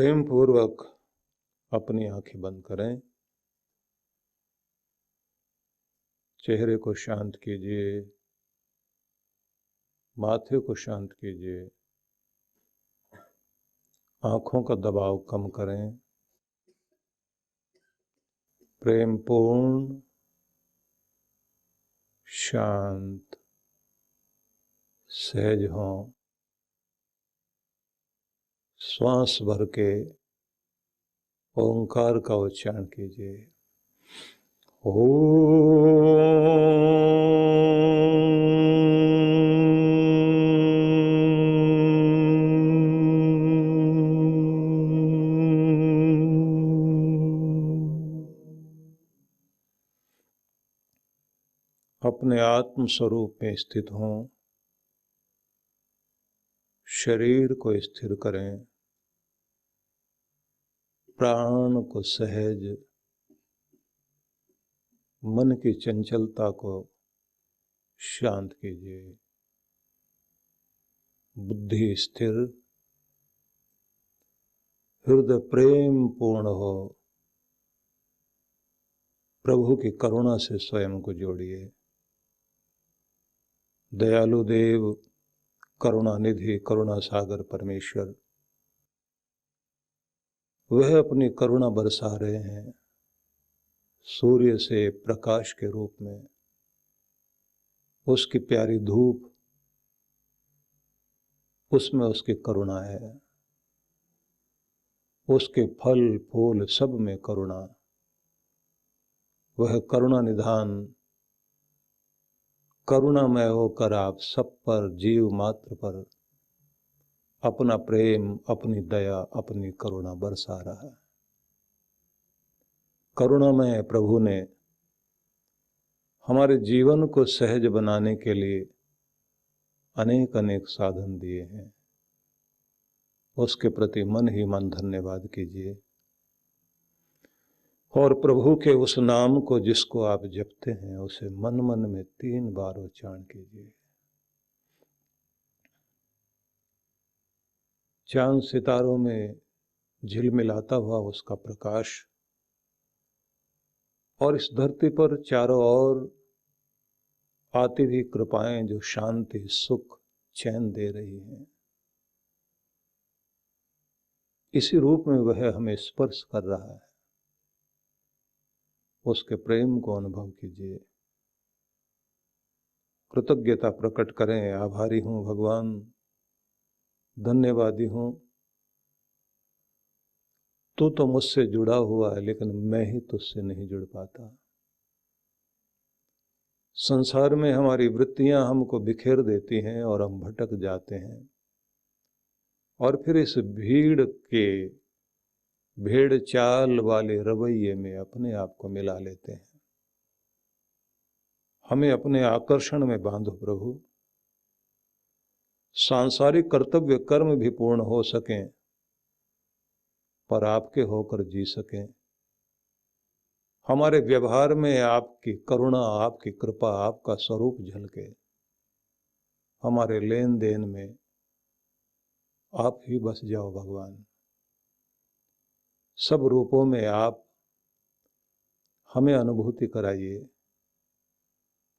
प्रेम पूर्वक अपनी आंखें बंद करें, चेहरे को शांत कीजिए, माथे को शांत कीजिए, आंखों का दबाव कम करें, प्रेमपूर्ण, शांत, सहज हों। श्वास भर के ओंकार का उच्चारण कीजिए। अपने आत्म स्वरूप में स्थित हों, शरीर को स्थिर करें, प्राण को सहज, मन की चंचलता को शांत कीजिए। बुद्धि स्थिर, हृदय प्रेम पूर्ण हो। प्रभु की करुणा से स्वयं को जोड़िए। दयालु देव, करुणा निधि, करुणा सागर परमेश्वर, वह अपनी करुणा बरसा रहे हैं सूर्य से प्रकाश के रूप में। उसकी प्यारी धूप, उसमें उसकी करुणा है। उसके फल फूल सब में करुणा। वह करुणा निधान, करुणामय होकर आप सब पर, जीव मात्र पर अपना प्रेम, अपनी दया, अपनी करुणा बरसा रहा है। करुणामय प्रभु ने हमारे जीवन को सहज बनाने के लिए अनेक अनेक साधन दिए हैं। उसके प्रति मन ही मन धन्यवाद कीजिए। और प्रभु के उस नाम को जिसको आप जपते हैं, उसे मन मन में 3 बार उच्चारण कीजिए। चांद सितारों में झिलमिलाता हुआ उसका प्रकाश और इस धरती पर चारों ओर आती हुई कृपाएं जो शांति, सुख, चैन दे रही हैं, इसी रूप में वह हमें स्पर्श कर रहा है। उसके प्रेम को अनुभव कीजिए। कृतज्ञता प्रकट करें। आभारी हूं भगवान, धन्यवादी हूं। तू तो मुझसे जुड़ा हुआ है, लेकिन मैं ही तुझसे नहीं जुड़ पाता। संसार में हमारी वृत्तियां हमको बिखेर देती हैं और हम भटक जाते हैं, और फिर इस भेड़ चाल वाले रवैये में अपने आप को मिला लेते हैं। हमें अपने आकर्षण में बांधो प्रभु। सांसारिक कर्तव्य कर्म भी पूर्ण हो सकें, पर आपके होकर जी सकें। हमारे व्यवहार में आपकी करुणा, आपकी कृपा, आपका स्वरूप झलके। हमारे लेन देन में आप ही बस जाओ भगवान। सब रूपों में आप हमें अनुभूति कराइए,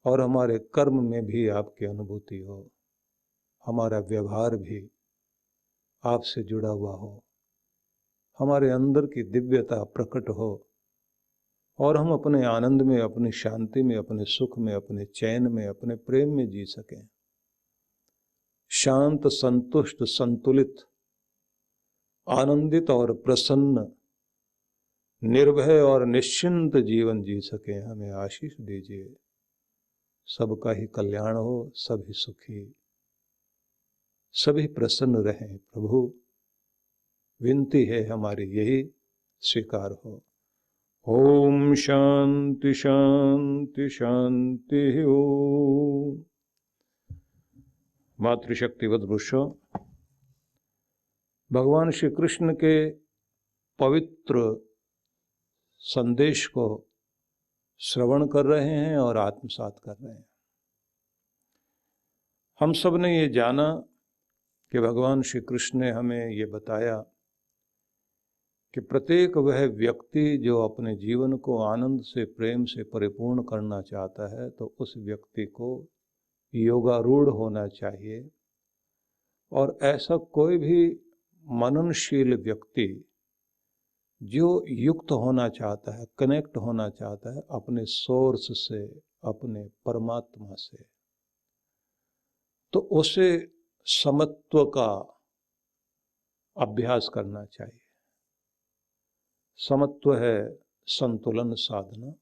और हमारे कर्म में भी आपकी अनुभूति हो। हमारा व्यवहार भी आपसे जुड़ा हुआ हो। हमारे अंदर की दिव्यता प्रकट हो, और हम अपने आनंद में, अपनी शांति में, अपने सुख में, अपने चैन में, अपने प्रेम में जी सकें। शांत, संतुष्ट, संतुलित, आनंदित और प्रसन्न, निर्भय और निश्चिंत जीवन जी सकें। हमें आशीष दीजिए। सबका ही कल्याण हो, सभी सुखी, सभी प्रसन्न रहें। प्रभु, विनती है हमारी यही, स्वीकार हो। ओम शांति शांति शांति। ओम। मातृशक्तिवत वृषो, भगवान श्री कृष्ण के पवित्र संदेश को श्रवण कर रहे हैं और आत्मसात कर रहे हैं। हम सब ने ये जाना कि भगवान श्री कृष्ण ने हमें ये बताया कि प्रत्येक वह व्यक्ति जो अपने जीवन को आनंद से, प्रेम से परिपूर्ण करना चाहता है, तो उस व्यक्ति को योगारूढ़ होना चाहिए। और ऐसा कोई भी मननशील व्यक्ति जो युक्त होना चाहता है, कनेक्ट होना चाहता है अपने सोर्स से, अपने परमात्मा से, तो उसे समत्व का अभ्यास करना चाहिए। समत्व है संतुलन साधना,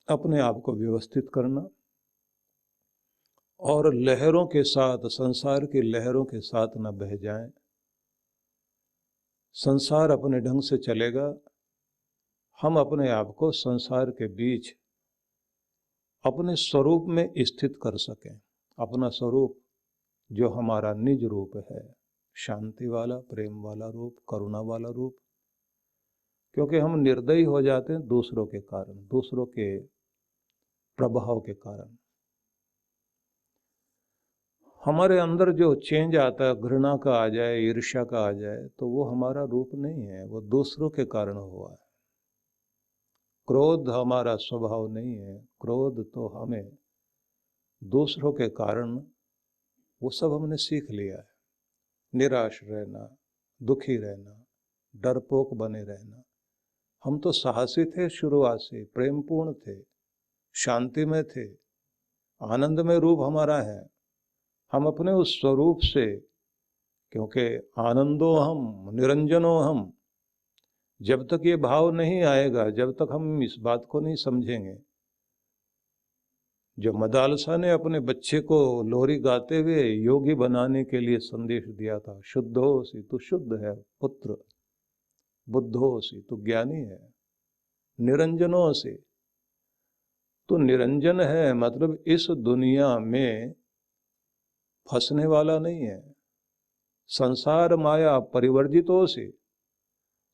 अपने आप को व्यवस्थित करना और लहरों के साथ, संसार की लहरों के साथ न बह जाएं। संसार अपने ढंग से चलेगा, हम अपने आप को संसार के बीच अपने स्वरूप में स्थित कर सकें। अपना स्वरूप जो हमारा निज रूप है, शांति वाला, प्रेम वाला रूप, करुणा वाला रूप। क्योंकि हम निर्दयी हो जाते हैं दूसरों के कारण, दूसरों के प्रभाव के कारण। हमारे अंदर जो चेंज आता है, घृणा का आ जाए, ईर्ष्या का आ जाए, तो वो हमारा रूप नहीं है, वो दूसरों के कारण हुआ है। क्रोध हमारा स्वभाव नहीं है, क्रोध तो हमें दूसरों के कारण, वो सब हमने सीख लिया है। निराश रहना, दुखी रहना, डरपोक बने रहना। हम तो साहसी थे शुरुआत से, प्रेमपूर्ण थे, शांति में थे, आनंद में रूप हमारा है। हम अपने उस स्वरूप से, क्योंकि आनंदो हम निरंजनो हम, जब तक ये भाव नहीं आएगा, जब तक हम इस बात को नहीं समझेंगे। जो मदालसा ने अपने बच्चे को लोरी गाते हुए योगी बनाने के लिए संदेश दिया था, शुद्धोसी तू शुद्ध है पुत्र, बुद्धोसी तू ज्ञानी है, निरंजनोसी तू निरंजन है, मतलब इस दुनिया में फंसने वाला नहीं है। संसार माया परिवर्जितोसी,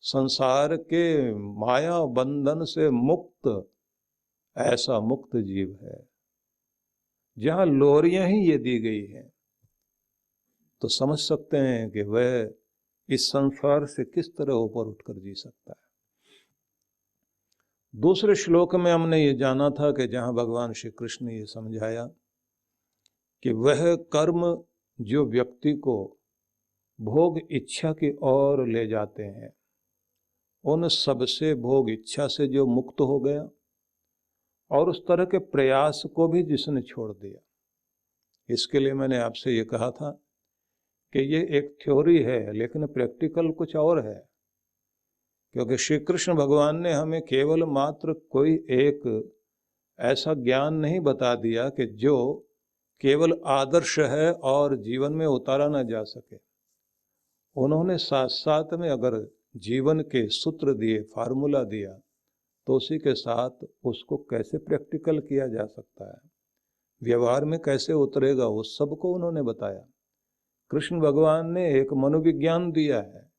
संसार के माया बंधन से मुक्त ऐसा मुक्त जीव है। जहां लोरियां ही ये दी गई हैं, तो समझ सकते हैं कि वह इस संसार से किस तरह ऊपर उठकर जी सकता है। दूसरे श्लोक में हमने ये जाना था कि जहां भगवान श्री कृष्ण ने ये समझाया कि वह कर्म जो व्यक्ति को भोग इच्छा की ओर ले जाते हैं, उन सबसे, भोग इच्छा से जो मुक्त हो गया और उस तरह के प्रयास को भी जिसने छोड़ दिया। इसके लिए मैंने आपसे ये कहा था कि ये एक थ्योरी है, लेकिन प्रैक्टिकल कुछ और है। क्योंकि श्री कृष्ण भगवान ने हमें केवल मात्र कोई एक ऐसा ज्ञान नहीं बता दिया कि जो केवल आदर्श है और जीवन में उतारा ना जा सके। उन्होंने साथ साथ में अगर जीवन के सूत्र दिए, फार्मूला दिया, तो उसी के साथ उसको कैसे प्रैक्टिकल किया जा सकता है, व्यवहार में कैसे उतरेगा, वो सबको उन्होंने बताया। कृष्ण भगवान ने एक मनोविज्ञान दिया है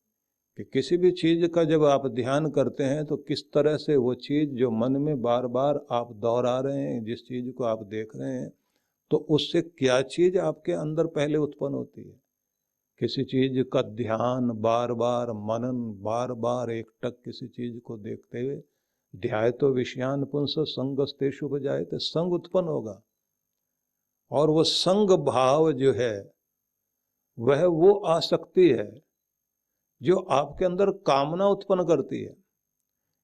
कि किसी भी चीज का जब आप ध्यान करते हैं तो किस तरह से वो चीज जो मन में बार बार आप दोहरा रहे हैं, जिस चीज को आप देख रहे हैं, तो उससे क्या चीज आपके अंदर पहले उत्पन्न होती है। किसी चीज का ध्यान, बार बार मनन, बार बार एकटक किसी चीज को देखते हुए, ध्याय तो विषयान पुंस संगस्तेषु उपजायते, संग उत्पन्न होगा। और वो संग भाव जो है वह वो आसक्ति है जो आपके अंदर कामना उत्पन्न करती है।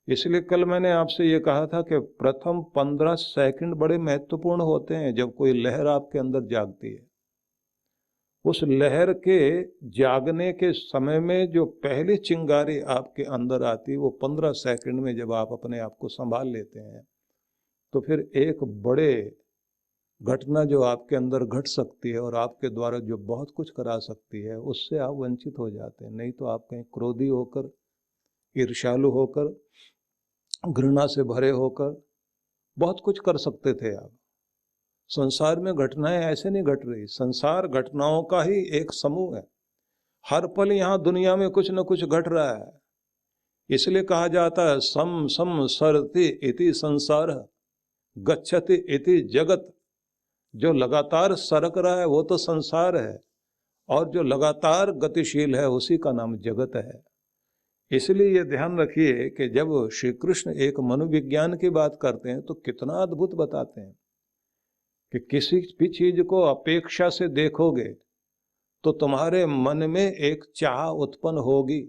इसलिए कल मैंने आपसे ये कहा था कि प्रथम 15 सेकंड बड़े महत्वपूर्ण होते हैं। जब कोई लहर आपके अंदर जागती है, उस लहर के जागने के समय में जो पहली चिंगारी आपके अंदर आती है, वो 15 सेकंड में जब आप अपने आप को संभाल लेते हैं, तो फिर एक बड़े घटना जो आपके अंदर घट सकती है और आपके द्वारा जो बहुत कुछ करा सकती है, उससे आप वंचित हो जाते हैं। नहीं तो आप कहीं क्रोधी होकर, ईर्ष्यालु होकर, घृणा से भरे होकर बहुत कुछ कर सकते थे आप। संसार में घटनाएं ऐसे नहीं घट रही, संसार घटनाओं का ही एक समूह है। हर पल यहाँ दुनिया में कुछ न कुछ घट रहा है। इसलिए कहा जाता है सम सम सरति इति संसार गच्छति इति जगत। जो लगातार सरक रहा है वो तो संसार है, और जो लगातार गतिशील है उसी का नाम जगत है। इसलिए ये ध्यान रखिए कि जब श्री कृष्ण एक मनोविज्ञान की बात करते हैं तो कितना अद्भुत बताते हैं कि किसी भी चीज को अपेक्षा से देखोगे तो तुम्हारे मन में एक चाह उत्पन्न होगी।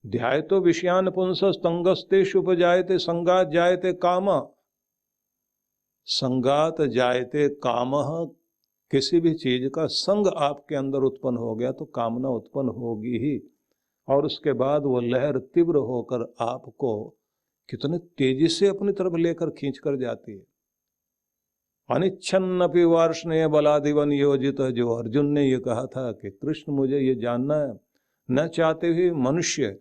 ध्यायतो विषयान पुंसस् तंगस्तेषु उपजायते संगात जायते कामः। संगात जायते कामः, किसी भी चीज का संग आपके अंदर उत्पन्न हो गया तो कामना उत्पन्न होगी ही, और उसके बाद वो लहर तीव्र होकर आपको कितने तेजी से अपनी तरफ लेकर खींच कर जाती है। अनिच्छन्नपि वार्ष्णेय बलादिवन योजित, जो अर्जुन ने ये कहा था कि कृष्ण मुझे ये जानना है, न चाहते हुए मनुष्य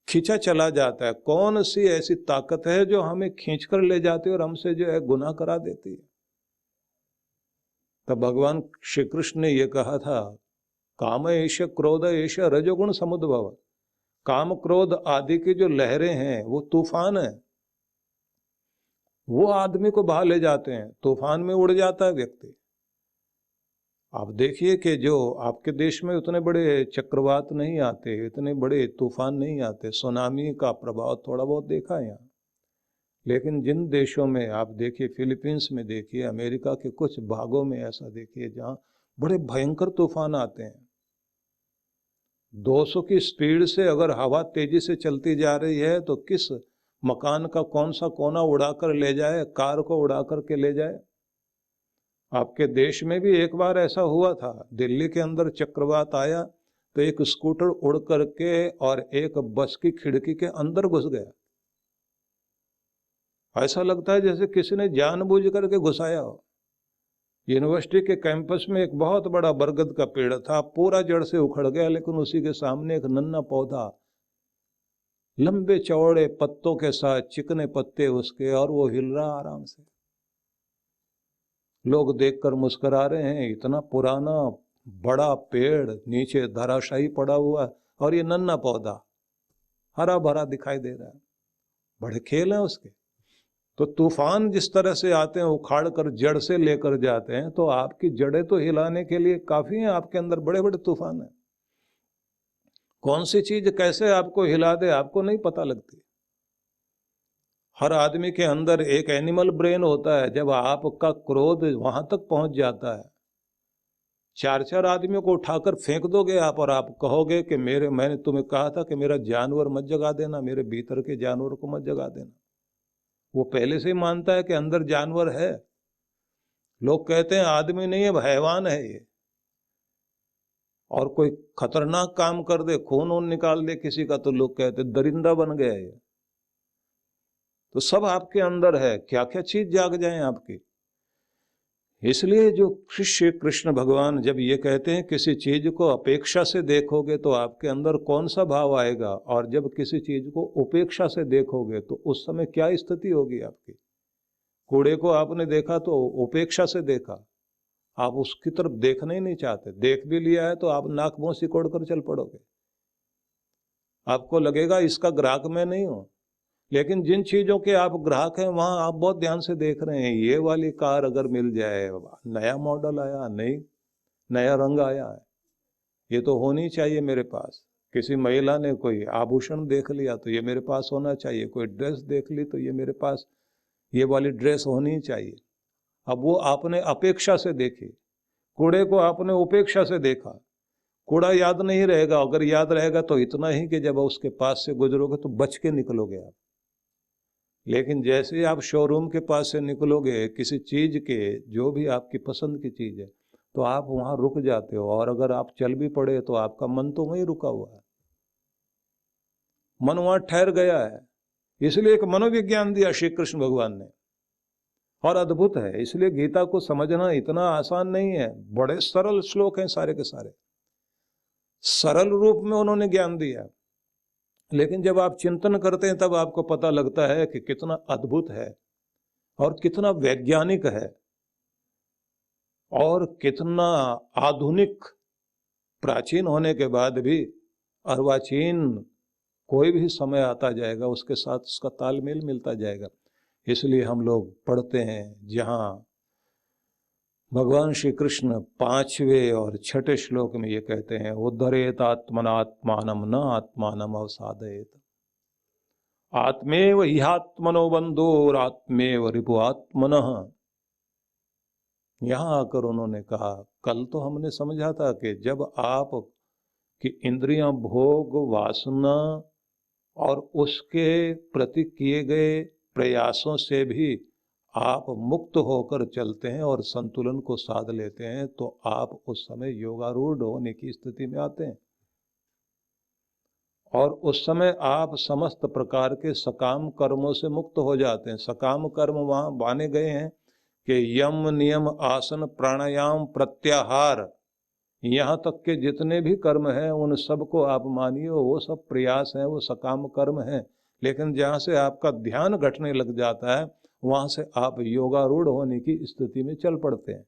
खींचा चला जाता है। कौन सी ऐसी ताकत है जो हमें खींच कर ले जाती है और हमसे जो है गुनाह करा देती है। तब भगवान श्री कृष्ण ने यह कहा था, काम एष क्रोध एष रजोगुण समुद्भव। काम क्रोध आदि की जो लहरें हैं वो तूफान है, वो आदमी को बहा ले जाते हैं, तूफान में उड़ जाता है व्यक्ति। आप देखिए कि जो आपके देश में उतने बड़े चक्रवात नहीं आते, इतने बड़े तूफान नहीं आते, सुनामी का प्रभाव थोड़ा बहुत देखा है यहाँ, लेकिन जिन देशों में आप देखिए, फिलीपींस में देखिए, अमेरिका के कुछ भागों में ऐसा देखिए जहाँ बड़े भयंकर तूफान आते हैं। 200 की स्पीड से अगर हवा तेजी से चलती जा रही है तो किस मकान का कौन सा कोना उड़ाकर ले जाए, कार को उड़ा कर के ले जाए। आपके देश में भी एक बार ऐसा हुआ था, दिल्ली के अंदर चक्रवात आया तो एक स्कूटर उड़ करके और एक बस की खिड़की के अंदर घुस गया। ऐसा लगता है जैसे किसी ने जानबूझ करके घुसाया हो। यूनिवर्सिटी के कैंपस में एक बहुत बड़ा बरगद का पेड़ था, पूरा जड़ से उखड़ गया, लेकिन उसी के सामने एक नन्हा पौधा, लंबे चौड़े पत्तों के साथ, चिकने पत्ते उसके, और वो हिल रहा आराम से। लोग देखकर मुस्कुरा रहे हैं, इतना पुराना बड़ा पेड़ नीचे धराशायी पड़ा हुआ और ये नन्हा पौधा हरा भरा दिखाई दे रहा है। बड़े खेल हैं उसके। तो तूफान जिस तरह से आते हैं, उखाड़ कर जड़ से लेकर जाते हैं, तो आपकी जड़ें तो हिलाने के लिए काफी हैं, आपके अंदर बड़े बड़े तूफान हैं। कौन सी चीज कैसे आपको हिला दे आपको नहीं पता लगती। हर आदमी के अंदर एक एनिमल ब्रेन होता है। जब आपका क्रोध वहां तक पहुंच जाता है, 4-4 आदमियों को उठाकर फेंक दोगे आप, और आप कहोगे कि मैंने तुम्हें कहा था कि मेरा जानवर मत जगा देना, मेरे भीतर के जानवर को मत जगा देना। वो पहले से ही मानता है कि अंदर जानवर है। लोग कहते हैं आदमी नहीं है, हैवान है ये। और कोई खतरनाक काम कर दे, खून वून निकाल दे किसी का, तो लोग कहते दरिंदा बन गया ये। तो सब आपके अंदर है, क्या क्या चीज जाग जाए आपकी। इसलिए जो शिष्य कृष्ण भगवान जब ये कहते हैं किसी चीज को अपेक्षा से देखोगे तो आपके अंदर कौन सा भाव आएगा, और जब किसी चीज को उपेक्षा से देखोगे तो उस समय क्या स्थिति होगी आपकी। कूड़े को आपने देखा तो उपेक्षा से देखा, आप उसकी तरफ देखना ही नहीं चाहते। देख भी लिया है तो आप नाक मुंह सिकोड़ कर चल पड़ोगे, आपको लगेगा इसका ग्राहक मैं नहीं हूं। लेकिन जिन चीजों के आप ग्राहक हैं वहां आप बहुत ध्यान से देख रहे हैं। ये वाली कार अगर मिल जाए, नया मॉडल आया, नया रंग आया है, ये तो होनी चाहिए मेरे पास। किसी महिला ने कोई आभूषण देख लिया तो ये मेरे पास होना चाहिए, कोई ड्रेस देख ली तो ये मेरे पास ये वाली ड्रेस होनी चाहिए। अब वो आपने अपेक्षा से देखी, कूड़े को आपने उपेक्षा से देखा। कूड़ा याद नहीं रहेगा, अगर याद रहेगा तो इतना ही कि जब उसके पास से गुजरोगे तो बच के निकलोगे आप। लेकिन जैसे ही आप शोरूम के पास से निकलोगे किसी चीज के, जो भी आपकी पसंद की चीज है, तो आप वहां रुक जाते हो, और अगर आप चल भी पड़े तो आपका मन तो वहीं रुका हुआ है, मन वहां ठहर गया है। इसलिए एक मनोविज्ञान दिया श्री कृष्ण भगवान ने, और अद्भुत है। इसलिए गीता को समझना इतना आसान नहीं है। बड़े सरल श्लोक हैं सारे के सारे, सरल रूप में उन्होंने ज्ञान दिया। लेकिन जब आप चिंतन करते हैं तब आपको पता लगता है कि कितना अद्भुत है और कितना वैज्ञानिक है और कितना आधुनिक। प्राचीन होने के बाद भी अर्वाचीन कोई भी समय आता जाएगा, उसके साथ उसका तालमेल मिलता जाएगा। इसलिए हम लोग पढ़ते हैं, जहाँ भगवान श्री कृष्ण 5वें और 6ठे श्लोक में ये कहते हैं, उद्धरेत आत्मनात्मानम न आत्मानम अवसादयेत। आत्मेव ह्यात्मनो बंधुर आत्मेव रिपु आत्मनः। यहां आकर उन्होंने कहा, कल तो हमने समझा था कि जब आप की इंद्रियां भोग वासना और उसके प्रति किए गए प्रयासों से भी आप मुक्त होकर चलते हैं और संतुलन को साध लेते हैं, तो आप उस समय योगारूढ़ होने की स्थिति में आते हैं और उस समय आप समस्त प्रकार के सकाम कर्मों से मुक्त हो जाते हैं। सकाम कर्म वहां माने गए हैं कि यम नियम आसन प्राणायाम प्रत्याहार, यहाँ तक के जितने भी कर्म हैं उन सबको आप मानिए वो सब प्रयास हैं, वो सकाम कर्म हैं। लेकिन जहाँ से आपका ध्यान घटने लग जाता है वहाँ से आप योगारूढ़ होने की स्थिति में चल पड़ते हैं।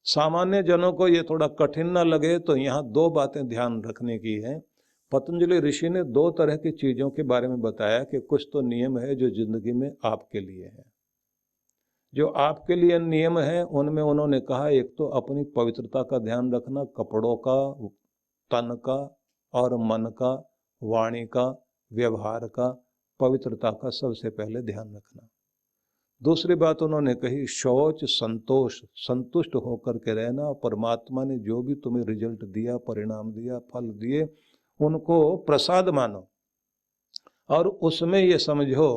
सामान्य जनों को ये थोड़ा कठिन न लगे तो यहाँ 2 बातें ध्यान रखने की हैं। पतंजलि ऋषि ने 2 तरह की चीज़ों के बारे में बताया कि कुछ तो नियम है जो जिंदगी में आपके लिए है। जो आपके लिए नियम है उनमें उन्होंने कहा, एक तो अपनी पवित्रता का ध्यान रखना, कपड़ों का, तन का और मन का, वाणी का, व्यवहार का, पवित्रता का सबसे पहले ध्यान रखना। दूसरी बात उन्होंने कही, शौच संतोष, संतुष्ट होकर के रहना। परमात्मा ने जो भी तुम्हें रिजल्ट दिया, परिणाम दिया, फल दिए, उनको प्रसाद मानो और उसमें ये समझो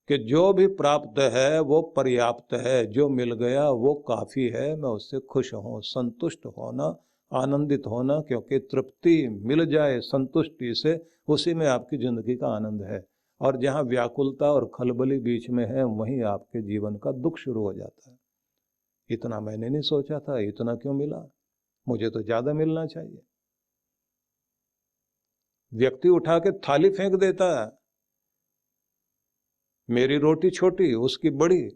कि जो भी प्राप्त है वो पर्याप्त है, जो मिल गया वो काफ़ी है, मैं उससे खुश हूँ। संतुष्ट होना, आनंदित होना, क्योंकि तृप्ति मिल जाए संतुष्टि से, उसी में आपकी ज़िंदगी का आनंद है। और जहाँ व्याकुलता और खलबली बीच में है वहीं आपके जीवन का दुख शुरू हो जाता है। इतना मैंने नहीं सोचा था, इतना क्यों मिला, मुझे तो ज़्यादा मिलना चाहिए। व्यक्ति उठा के थाली फेंक देता है, मेरी रोटी छोटी उसकी बड़ी,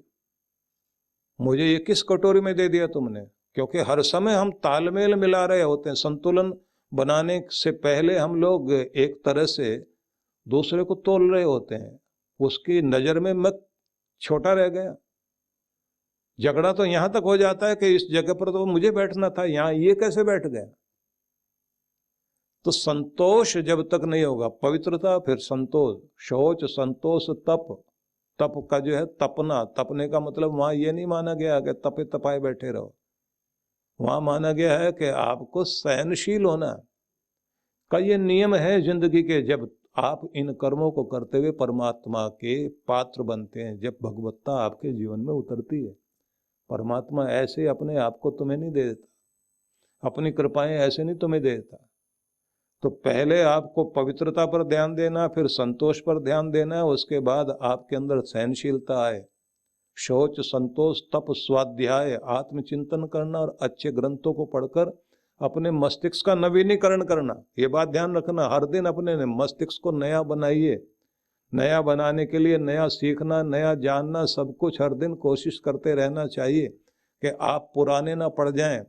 मुझे ये किस कटोरी में दे दिया तुमने। क्योंकि हर समय हम तालमेल मिला रहे होते हैं। संतुलन बनाने से पहले हम लोग एक तरह से दूसरे को तोल रहे होते हैं। उसकी नज़र में मैं छोटा रह गया। झगड़ा तो यहाँ तक हो जाता है कि इस जगह पर तो मुझे बैठना था, यहाँ ये कैसे बैठ गया। तो संतोष जब तक नहीं होगा, पवित्रता फिर संतोष, शौच संतोष तप, तप का जो है तपना, तपने का मतलब वहाँ ये नहीं माना गया कि तपे तपाए बैठे रहो, वहाँ माना गया है कि आपको सहनशील होना का ये नियम है जिंदगी के। जब आप इन कर्मों को करते हुए परमात्मा के पात्र बनते हैं, जब भगवत्ता आपके जीवन में उतरती है, परमात्मा ऐसे अपने आप को तुम्हें नहीं दे देता, अपनी कृपाएं ऐसे नहीं तुम्हें देता। तो पहले आपको पवित्रता पर ध्यान देना, फिर संतोष पर ध्यान देना, उसके बाद आपके अंदर सहनशीलता आए। शौच संतोष तप स्वाध्याय, आत्मचिंतन करना और अच्छे ग्रंथों को पढ़कर अपने मस्तिष्क का नवीनीकरण करना। ये बात ध्यान रखना, हर दिन अपने मस्तिष्क को नया बनाइए। नया बनाने के लिए नया सीखना, नया जानना, सब कुछ हर दिन कोशिश करते रहना चाहिए कि आप पुराने ना पड़ जाएं।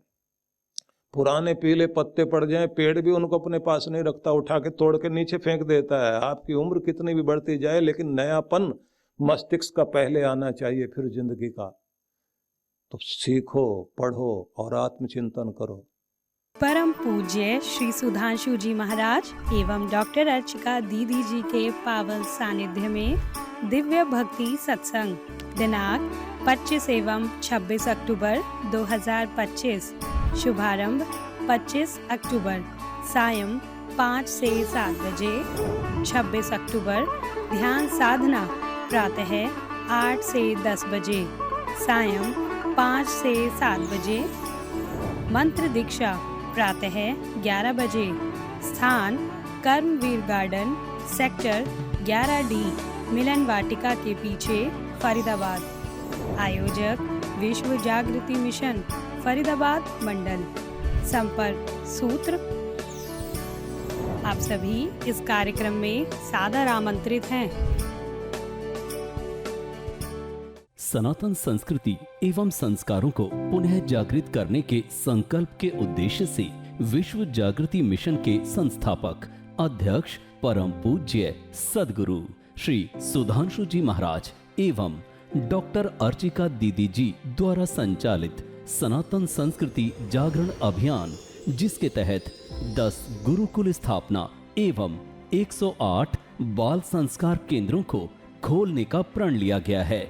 पुराने पीले पत्ते पड़ जाएं, पेड़ भी उनको अपने पास नहीं रखता, उठा के तोड़ के नीचे फेंक देता है। आपकी उम्र कितनी भी बढ़ती जाए, लेकिन नयापन मस्तिष्क का पहले आना चाहिए, फिर जिंदगी का। तो सीखो, पढ़ो और आत्मचिंतन करो। परम पूज्य श्री सुधांशु जी महाराज एवं डॉक्टर अर्चिका दीदी जी के पावन सानिध्य में दिव्य भक्ति सत्संग दिनांक 25 एवं 26 अक्टूबर 2025, शुभारंभ 25 अक्टूबर सायं 5 से 7 बजे। 26 अक्टूबर ध्यान साधना प्रातः 8 से 10 बजे, सायं 5 से 7 बजे। मंत्र दीक्षा प्रातः 11 बजे। स्थान कर्मवीर गार्डन, सेक्टर 11D, मिलन वाटिका के पीछे, फरीदाबाद। आयोजक विश्व जागृति मिशन फरीदाबाद मंडल। संपर्क सूत्र। आप सभी इस कार्यक्रम में सादर आमंत्रित हैं। सनातन संस्कृति एवं संस्कारों को पुनः जागृत करने के संकल्प के उद्देश्य से विश्व जागृति मिशन के संस्थापक अध्यक्ष परम पूज्य सद्गुरु श्री सुधांशु जी महाराज एवं डॉक्टर अर्चिका दीदी जी द्वारा संचालित सनातन संस्कृति जागरण अभियान, जिसके तहत 10 गुरुकुल स्थापना एवं 108 बाल संस्कार केंद्रों को खोलने का प्रण लिया गया है।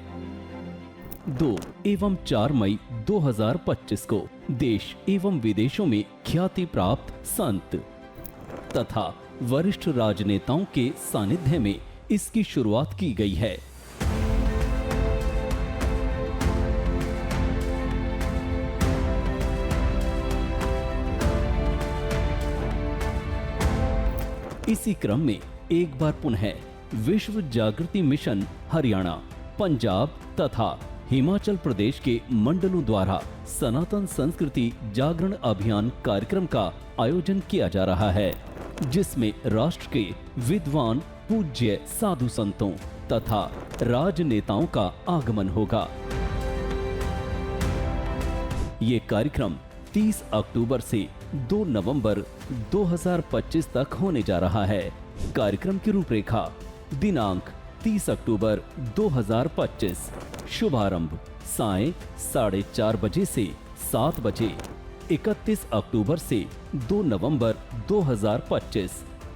2 एवं 4 मई 2025 को देश एवं विदेशों में ख्याति प्राप्त संत तथा वरिष्ठ राजनेताओं के सानिध्य में इसकी शुरुआत की गई है। इसी क्रम में एक बार पुनः विश्व जागृति मिशन हरियाणा, पंजाब तथा हिमाचल प्रदेश के मंडलों द्वारा सनातन संस्कृति जागरण अभियान कार्यक्रम का आयोजन किया जा रहा है, जिसमें राष्ट्र के विद्वान पूज्य साधु संतों तथा राजनेताओं का आगमन होगा। ये कार्यक्रम 30 अक्टूबर से 2 नवंबर 2025 तक होने जा रहा है। कार्यक्रम की रूपरेखा: दिनांक 30 अक्टूबर 2025, शुभारंभ सायं 4:30 बजे से 7 बजे। 31 अक्टूबर से 2 नवंबर 2025,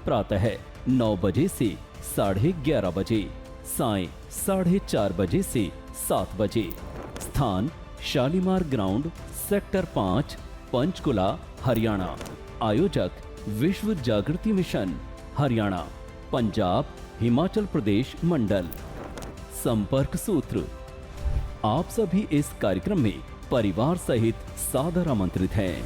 प्रातः 9 बजे से 11:30 बजे, सायं 4:30 बजे से 7 बजे। स्थान: शालीमार ग्राउंड, सेक्टर 5, पंचकुला, हरियाणा। आयोजक: विश्व जागृति मिशन हरियाणा, पंजाब, हिमाचल प्रदेश मंडल। संपर्क सूत्र: आप सभी इस कार्यक्रम में परिवार सहित सादर आमंत्रित हैं।